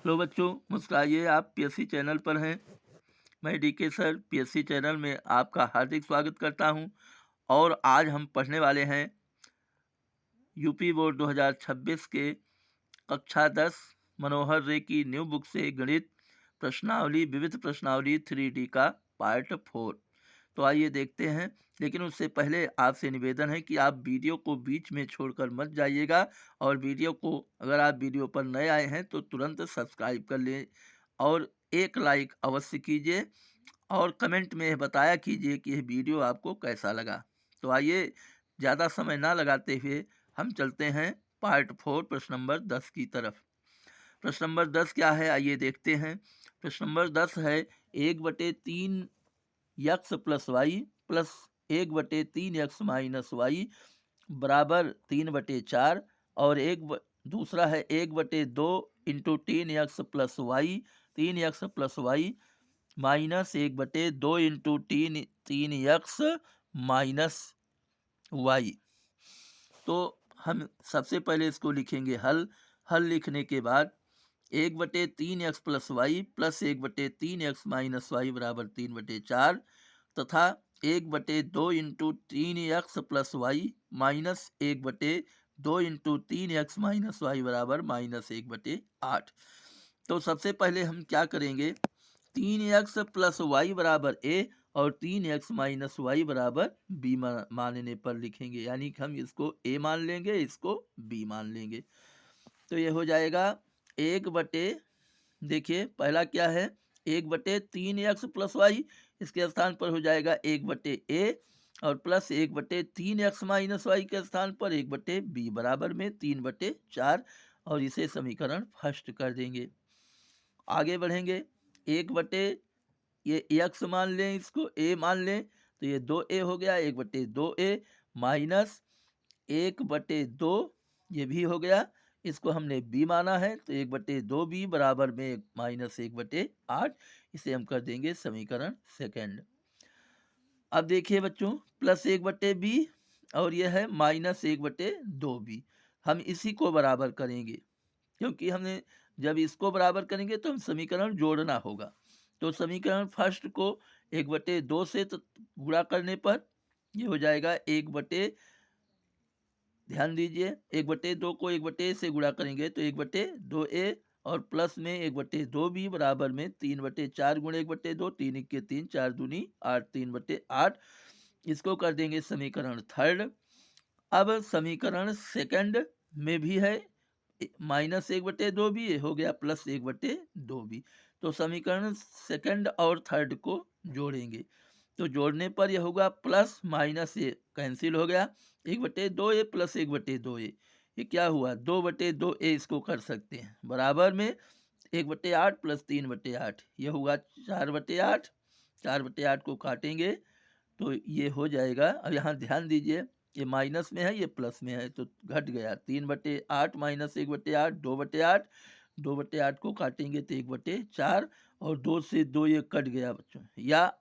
Hello बच्चों, मुस्कुराइए। आप PSC channel पर हैं। मैं डीके सर पीएससी चैनल में आपका हार्दिक स्वागत करता हूं। और आज हम पढ़ने वाले हैं यूपी बोर्ड 2026 के कक्षा 10 मनोहर रे की न्यू बुक से गणित प्रश्नावली विविध प्रश्नावली 3D का पार्ट 4। तो आइए देखते हैं। लेकिन उससे पहले आपसे निवेदन है कि आप वीडियो को बीच में छोड़कर मत जाइएगा। और वीडियो को अगर आप वीडियो पर नए आए हैं तो तुरंत सब्सक्राइब कर लें और एक लाइक अवश्य कीजिए और कमेंट में बताया कीजिए कि यह वीडियो आपको कैसा लगा। तो आइए ज़्यादा समय ना लगाते हुए हम चलते हैं पार्ट 4 प्रश्न नंबर 10 की तरफ। प्रश्न नंबर 10 क्या है, आइए देखते हैं। प्रश्न नंबर 10 है 1/3 x plus y plus 1/3 x minus y बराबर 3/4 और दूसरा है 1/2 into 3 x plus y 3 x plus y minus 1/2 into 3 x minus y. तो हम सबसे पहले इसको लिखेंगे हल लिखने के बाद 1/3 x plus y plus 1/3 x minus y बराबर 3/4 तथा 1/2 into 3 x plus y minus 1/2 into 3 x minus y बराबर -1/8। तो सबसे पहले हम क्या करेंगे, 3 यक्स प्लस वाई बराबर ए और 3 यक्स माइनस वाई बराबर बी मानने पर लिखेंगे। यानी कि हम इसको ए मान लेंगे, इसको बी मान लेंगे। तो ये हो जाएगा 1/, देखिए पहला क्या है 1/3 यक्स प्लस वाई, इसके स्थान पर हो जाएगा 1/ए और प्लस 1/3 यक्स माइनस वाई के स्थान पर 1/बी बराबर में 3/4 और इसे समीकरण फर्स्ट कर देंगे। आगे बढ़ेंगे 1/, ये यक्स मान लें, इसको ए मान लें तो ये 2a हो गया 1/2a माइनस 1/2 ये भी हो गया, इसको हमने b माना है तो 1/2b बराबर में -1/8। इसे हम कर देंगे समीकरण सेकंड। अब देखिए बच्चों प्लस 1/b और यह है -1/2b। हम इसी को बराबर करेंगे क्योंकि हमने जब इसको बराबर करेंगे तो हम समीकरण जोड़ना होगा। तो समीकरण फर्स्ट को 1/2 से गुणा करने पर ये हो जाएगा ध्यान दीजिए 1/2 को 1/a से गुणा करेंगे तो 1/2a और प्लस में 1/2b बराबर में 3/4 गुणे 1/2 3 1 3 4 दूनी 8 3/8। इसको कर देंगे समीकरण थर्ड। अब समीकरण सेकंड में भी है -1/2b हो गया प्लस 1/2b। तो समीकरण सेकंड और थर्ड को जोड़ेंगे तो जोड़ने पर यह होगा प्लस माइनस ये कैंसिल हो गया 1/2a प्लस 1/2a, ये क्या हुआ 2/2a, इसको कर सकते हैं बराबर में 1/8 प्लस 3/8 ये हुआ 4/8। 4/8 को काटेंगे तो ये हो जाएगा। अब यहाँ ध्यान दीजिए ये माइनस में है ये प्लस में है तो घट गया 3/8 माइनस 1/8 2/8। 2/8 को काटेंगे तो 1/4 और 2 से 2 ये कट गया बच्चों, या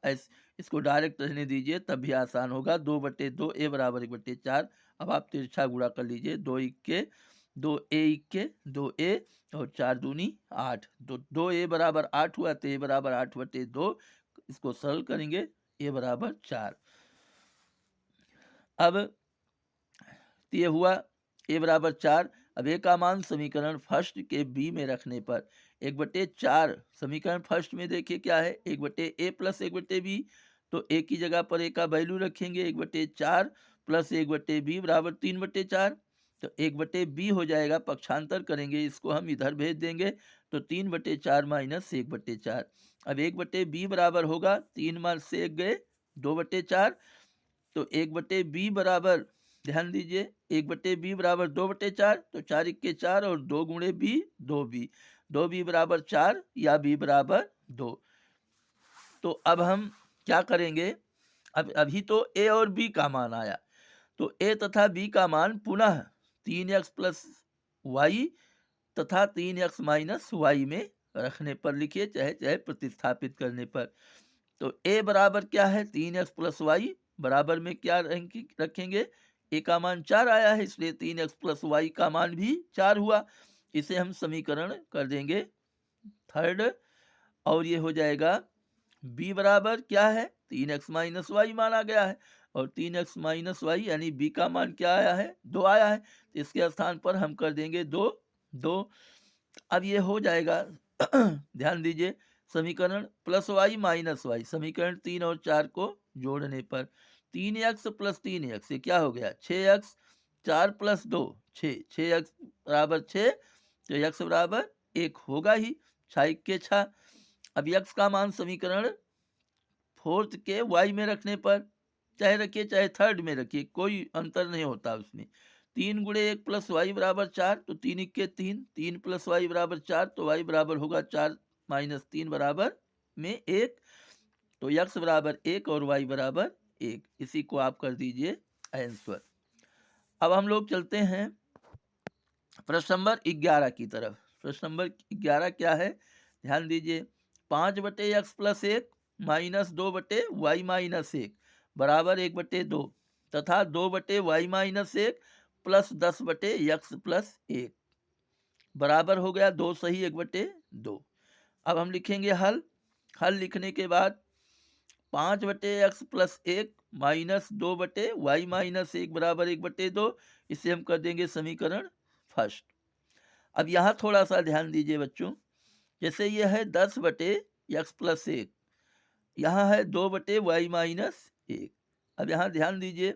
इसको डायरेक्ट रहने दीजिए तब भी आसान होगा 2/2 a बराबर 1/4। अब आप तिरछा गुणा कर लीजिए 2 इक्के 2a इक्के 2a और 4 दूनी 8 तो 2a बराबर 8 हुआ तो a बराबर 8/2। इसको सरल करेंगे a बराबर 4। अब ये हुआ a बराबर 4। अब a का मान समीकरण फर्स्ट के b में रखने पर 1/4 समीकरण फर्स्ट में देखिए क्या है 1/a प्लस 1/b, तो a की जगह पर a का वैल्यू रखेंगे 1/4 प्लस 1/b बराबर 3/4। तो 1/b हो जाएगा, पक्षांतर करेंगे इसको हम इधर भेज देंगे तो 3/4 माइनस 1/4। अब 1/b बराबर होगा 3 मार से 1 गए 2/4 तो 1/b बराबर ध्यान दीजिए 1/b बराबर 2/4 तो 4 इक्के 4 और 2 गुणे b 2b 2b बराबर 4 या b बराबर 2। तो अब हम क्या करेंगे, अब अभी तो a और b का मान आया तो a तथा b का मान पुनः 3x प्लस वाई तथा 3x माइनस वाई में रखने पर लिखिए, चाहे चाहे प्रतिस्थापित करने पर। तो a बराबर क्या है 3x प्लस वाई बराबर में क्या रखेंगे, a का मान 4 आया है इसलिए 3x प्लस वाई का मान भी 4 हुआ। इसे हम समीकरण कर देंगे थर्ड, और ये हो जाएगा b बराबर क्या है 3x माइनस वाई माना गया है, और 3x माइनस वाई यानी b का मान क्या आया है 2 आया है, तो इसके स्थान पर हम कर देंगे 2 2। अब ये हो जाएगा ध्यान दीजिए समीकरण प्लस वाई माइनस वाई, समीकरण 3 और 4 को जोड़ने पर 3x प्लस 3x ये क्या हो गया 6x, 4 प्लस 2 6, 6x बराबर 6, तो x बराबर 1 होगा ही, 6 के 6। अब x का मान समीकरण फोर्थ के y में रखने पर, चाहे रखिए चाहे थर्ड में रखिए कोई अंतर नहीं होता उसमें, 3 गुणे 1 प्लस वाई बराबर 4, तो 3 इक्के 3, 3 प्लस वाई बराबर 4, तो y बराबर होगा 4 माइनस 3 बराबर में 1, तो x बराबर 1 और y बराबर 1, इसी को आप कर दीजिए आंसर। अब हम लोग चलते हैं प्रश्न नंबर 11 की तरफ। प्रश्न नंबर 11 क्या है ध्यान दीजिए, 5/x plus 1 minus 2/y minus 1 बराबर 1/2 तथा 2/y minus 1 plus 10/x plus 1 बराबर हो गया 2 सही 1/2। अब हम लिखेंगे हल। हल लिखने के बाद 5/x plus 1 minus 2/y minus 1 बराबर 1/2, इसे हम कर देंगे समीकरण फर्स्ट। अब यहाँ थोड़ा सा ध्यान दीजिए बच्चों, जैसे ये है 10/x प्लस 1, यहाँ है 2/y माइनस 1। अब यहाँ ध्यान दीजिए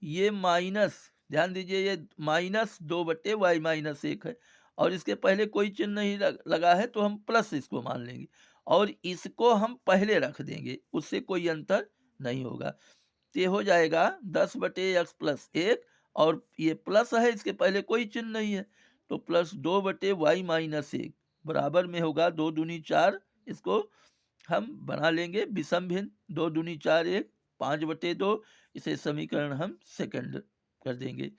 ये माइनस, ध्यान दीजिए ये माइनस 2/y माइनस 1 है, और इसके पहले कोई चिन्ह नहीं लगा है तो हम प्लस इसको मान लेंगे, और इसको हम पहले रख देंगे, उससे कोई अंतर नहीं होगा। तो ये हो जाएगा 10/x प्लस 1, और ये प्लस है इसके पहले कोई चिन्ह नहीं है, तो प्लस 2/y माइनस 1 बराबर में होगा 2 दूनी 4, इसको हम बना लेंगे विषम भिन्न, 2 दूनी 4 1, 5/2, इसे समीकरण हम सेकंड कर देंगे।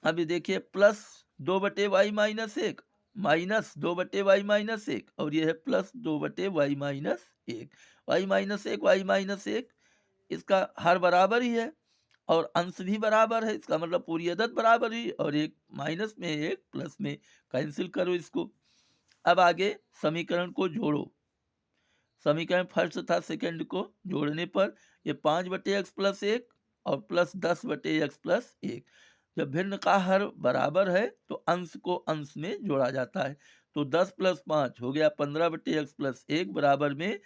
अब ये देखिए plus 2/y minus 1 minus 2/y minus 1, और ये है plus 2/y minus 1, y minus 1 y minus 1, इसका हर बराबर ही है और अंश भी बराबर है, इसका मतलब पूरी अदद बराबर ही, और एक माइनस में एक प्लस में कैंसिल करो इसको। अब आगे समीकरण को जोड़ो, समीकरण फर्स्ट तथा सेकंड को जोड़ने पर ये 5/x प्लस 1 और प्लस 10/x प्लस 1, जब भिन्न का हर बराबर है तो अंश को अंश में जोड़ा जाता है, तो 10 प्लस 5 हो गया 15/x प्लस 1 बराबर में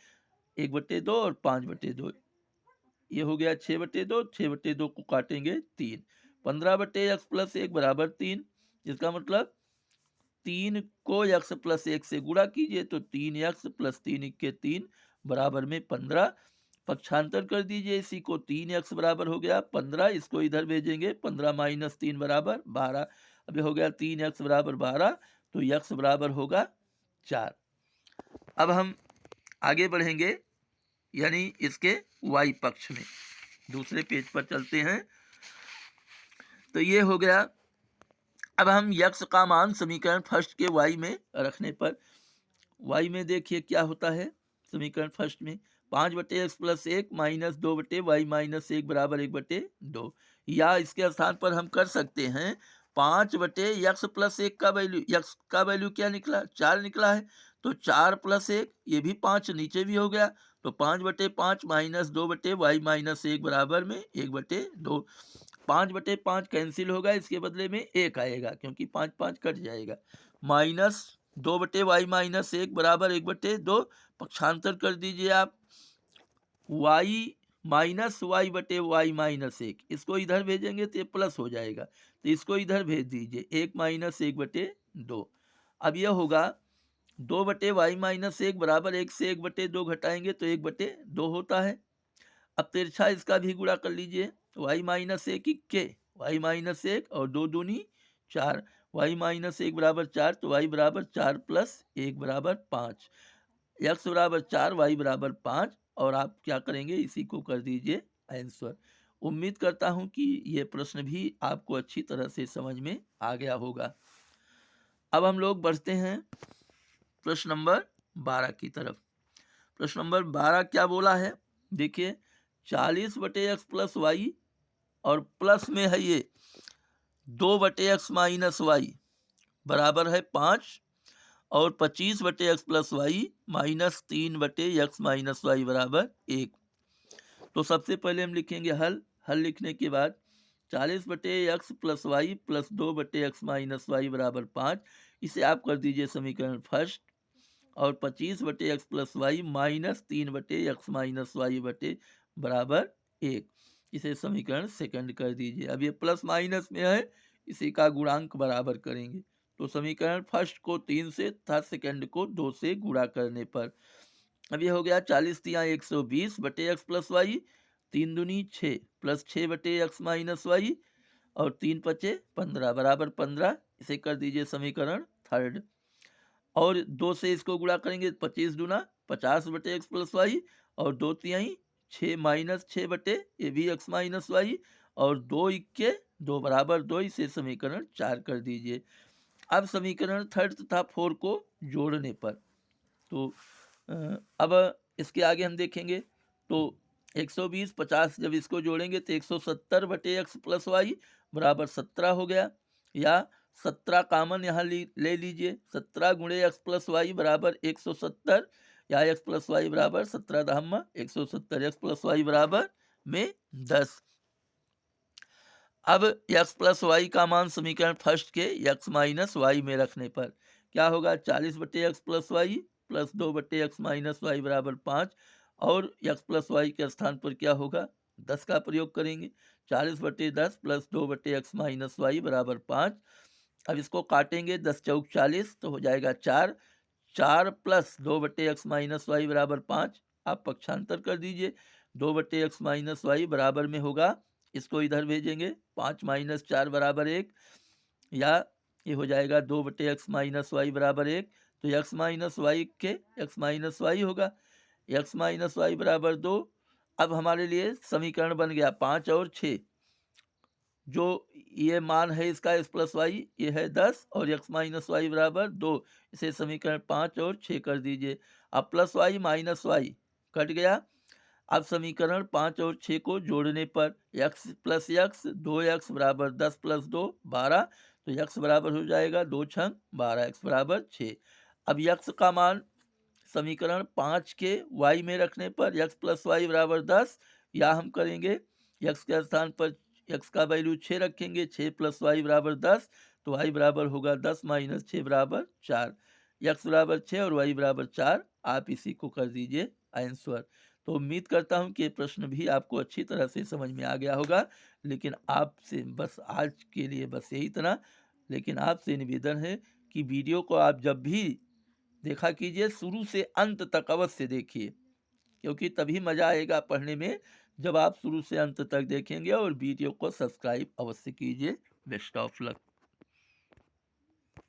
1/2 और 5/2, ये हो गया 6/2, 6/2 को काटेंगे 3, 15/x प्लस 1 बराबर 3, जिसका मतलब 3 को x प्लस 1 से गुणा कीजिए तो 3x प्लस 3 इक्के 3 बराबर में 15, पक्षांतर कर दीजिए इसी को, 3x बराबर हो गया 15, इसको इधर भेजेंगे 15 माइनस 3 बराबर 12, अब हो गया 3x बराबर 12, तो x बराबर होगा 4। अब हम आगे बढ़ेंगे यानी इसके y पक्ष में, दूसरे पेज पर चलते हैं। तो ये हो गया, अब हम x का मान समीकरण फर्स्ट के y में रखने पर, y में देखिए क्या होता है समीकरण फर्स्ट में, 5/x plus 1 minus 2/y minus 1 बराबर 1/2, या इसके स्थान पर हम कर सकते हैं 5/x प्लस 1 का वैल्यू, x का वैल्यू क्या निकला 4 निकला है, तो 4 प्लस 1 ये भी 5 नीचे भी हो गया, तो 5/5 माइनस 2/y माइनस 1 बराबर में 1/2, 5/5 कैंसिल होगा, इसके बदले में 1 आएगा क्योंकि 5 5 कट जाएगा, माइनस 2/y माइनस 1 बराबर 1/2, पक्षांतर कर दीजिए आप, y माइनस y/y माइनस 1, इसको इधर भेजेंगे तो ये प्लस हो जाएगा, तो इसको इधर भेज दीजिए 1 माइनस 1/2, अब यह होगा 2/y माइनस 1 बराबर 1 से 1/2 घटाएंगे तो 1/2 होता है। अब तिरछा इसका भी गुणा कर लीजिए, y माइनस 1 इक्के y माइनस 1 और 2 दूनी 4, y माइनस 1 बराबर 4, तो y बराबर 4 प्लस 1 बराबर 5, x बराबर 4 y बराबर 5, और आप क्या करेंगे इसी को कर दीजिए आंसर। उम्मीद करता हूं कि ये प्रश्न भी आपको अच्छी तरह से समझ में आ गया होगा। अब हम लोग बढ़ते हैं प्रश्न नंबर 12 की तरफ। प्रश्न नंबर 12 क्या बोला है देखिए, 40/x प्लस वाई और प्लस में है ये 2/x माइनस वाई बराबर है 5, और 25/x plus y minus 3/x minus y बराबर 1। तो सबसे पहले हम लिखेंगे हल। हल लिखने के बाद 40/x plus y plus 2/x minus y बराबर 5, इसे आप कर दीजिए समीकरण फर्स्ट। और 25/x plus y minus 3/x minus y बटे बराबर 1, इसे समीकरण सेकंड कर दीजिए। अब ये प्लस माइनस में है, इसी का गुणांक बराबर करेंगे। तो समीकरण फर्स्ट को 3 से तथा सेकंड को 2 से गुणा करने पर अब ये हो गया 40×120/x प्लस वाई, 3 दूनी 6 प्लस 6/x माइनस वाई और 3 पचे 15 बराबर 15, इसे कर दीजिए समीकरण थर्ड। और 2 से इसको गुणा करेंगे 25 दूना 50/x प्लस वाई और 2 तिहाई 6 माइनस 6 ये भी x माइनस वाई और 2 इक्के 2 बराबर 2, इसे समीकरण 4 कर दीजिए। अब समीकरण थर्ड तथा 4 को जोड़ने पर तो अब इसके आगे हम देखेंगे तो 120 50 जब इसको जोड़ेंगे तो 170/x प्लस वाई बराबर 17 हो गया। या 17 कामन यहाँ ले लीजिए, 17 × x प्लस वाई बराबर 170 या x प्लस वाई बराबर 17 दहम 170, x प्लस वाई बराबर में 10। अब x प्लस वाई का मान समीकरण फर्स्ट के x माइनस वाई में रखने पर क्या होगा, 40/x plus y plus 2/x minus y बराबर 5 और x प्लस वाई के स्थान पर क्या होगा 10 का प्रयोग करेंगे। 40/10 प्लस 2/x माइनस वाई बराबर 5। अब इसको काटेंगे 10 चौक 40 तो हो जाएगा 4, 4 प्लस 2/x माइनस वाई बराबर 5, आप पक्षांतर कर दीजिए। 2/x माइनस वाई बराबर में होगा, इसको इधर भेजेंगे 5 माइनस 4 बराबर 1, या ये हो जाएगा 2/x माइनस वाई बराबर 1। तो x माइनस वाई के x माइनस वाई होगा, x माइनस वाई बराबर 2। अब हमारे लिए समीकरण बन गया 5 और 6, जो ये मान है इसका x प्लस वाई ये है 10 और x माइनस वाई बराबर 2, इसे समीकरण 5 और 6 कर दीजिए। अब plus y minus y cut गया। अब समीकरण 5 और 6 को जोड़ने पर x प्लस x 2x बराबर 10 प्लस 2 12, तो x बराबर हो जाएगा 2 छंग 12, x बराबर 6। अब x का मान समीकरण 5 के y में रखने पर x प्लस वाई बराबर 10, या हम करेंगे x के स्थान पर x का वैल्यू 6 रखेंगे, 6 प्लस वाई बराबर 10, तो y बराबर होगा 10 माइनस 6 बराबर 4, x बराबर 6 और y बराबर 4, आप इसी को कर दीजिए आंसर। तो उम्मीद करता हूं कि ये प्रश्न भी आपको अच्छी तरह से समझ में आ गया होगा। लेकिन आपसे बस आज के लिए बस यही तरह, लेकिन आपसे निवेदन है कि वीडियो को आप जब भी देखा कीजिए शुरू से अंत तक अवश्य देखिए, क्योंकि तभी मज़ा आएगा पढ़ने में जब आप शुरू से अंत तक देखेंगे। और वीडियो को सब्सक्राइब अवश्य कीजिए। Best of luck.